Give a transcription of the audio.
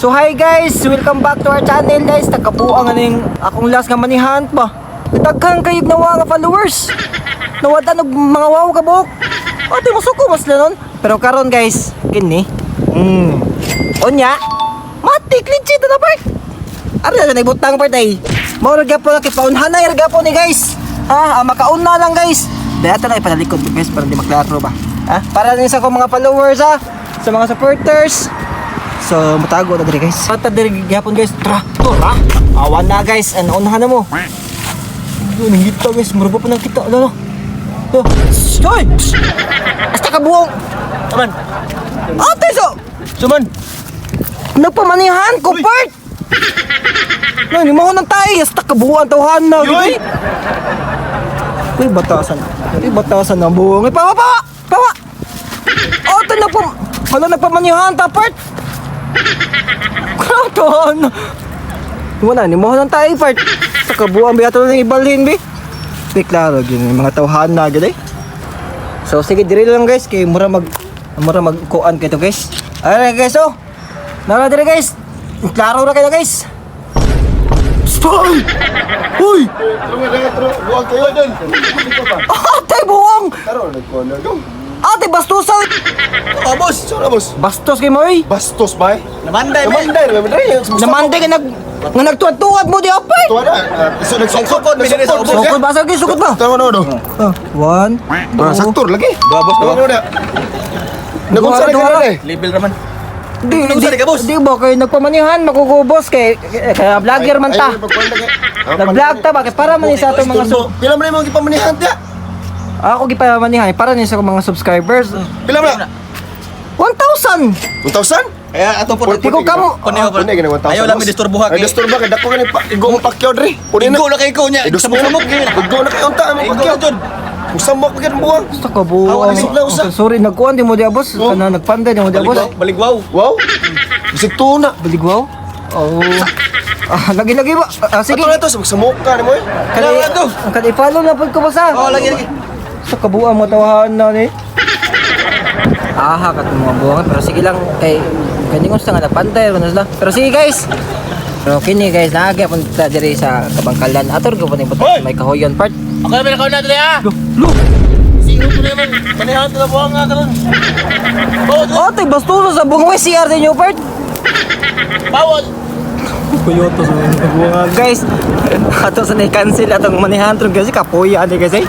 So hi guys, welcome back to our channel guys. Nagkabuang aning akong last nga manihan ba. Daghang kayog nawa nga followers. Nawada og mga wow ka buok. Ate masuko mas lanon. Pero karon guys, kini. Onya. Matik legit na part. Ara na ibutang part ay. Mao ra gyapon na kipaunhan na ra gyapon ni guys. Makauna lang guys. Dato na ipanalikod guys para di maklaro ba. Para din sa akong mga followers sa mga supporters. So, matago na diri guys. Pata diri gyapon guys. Tara. Awan na guys. Ano unahan na mo? Yun, hingito guys. Murabo pa nang kita. Ano? Hoy! Basta ka buong. Aman. Ate so! Suman. Nagpamanihan ko, Bert! Ano, ni mo nang tayo. Basta ka buong ang tawhan na. Yoy! Uy, batasan. Batasan na buong. Pawa! Ate, nagpamanihan ta, Bert! Kraton! Wala, ni mo nang tayo, Bert. Sa kabuang biyato na ibalhin, bi. Di klaro gini mga tawhan na gid eh. So sige diri lang guys kay mura magkuan kay to guys. Ay guys oh. Nara diri guys. Klaro ra kayo guys. Stop! Uy! Buang kayo dun. Ate buong. Taro nagkona dong. Ate bastos sa. Boss, sura boss. Bastos kay mo eh. Bastos ba? Namanday. Namanday Kay nagtuad-tuad mo di apay. Tuwa na. So nagsukod mi diri sa ubos. Sukod ba sa sukod ba? Tama no do. 1 Saktor lagi. Dua bos, dua. Nagumsa na ka eh. Label raman. Di ba kayo nagpamanihan makugubos kay vlogger man ta. Nag-vlog ta ba kay para man sa atong mga Pila man imong gipamanihan tiya? ako gipamanihan para ni sa mga subscribers. Pila man? 1,000. 1,000? Kaya ato po Ikaw kamo. Kunin ko. Kunin ka ng 1,000. Ayaw lang mi disturbuha Ay disturbo ka dako ni igo mo pakyaw dre. Kunin Igo na kay ko niya. Samok-samok gyud. Igo na kay unta mo Igo pakyaw. jud. Musamok gyud buang. Basta ka buo. Awan na sigla usa. Sorry nagkuan di mo di boss. Kana nagpanday di mo di boss. Baligwaw. Wow. Bisig tuna. Baligwaw. Oh. Lagi-lagi ba? Sige. Ato na to samok ka ni mo. Kailangan to. Ang i-follow na pud ko basta. Oh, lagi. Sa kabuang mo tawahan na ni. Kat mga buwangan pero sige lang kay kanyang gusto nga napantay na. Pero sige guys. Pero kini guys naagya punta diri sa Kabangkalan. Ator ko puning butas may kahoyon part. Ako na pinakaw na dali ha. Look. Sino ko naman. Kanihan to na buwang nga karon. Oh, tay basto sa buong CR ninyo part. Bawal. Kuyoto sa mga buwangan guys. Ato sa na-cancel atong manihan tron kasi kapoy ani guys eh.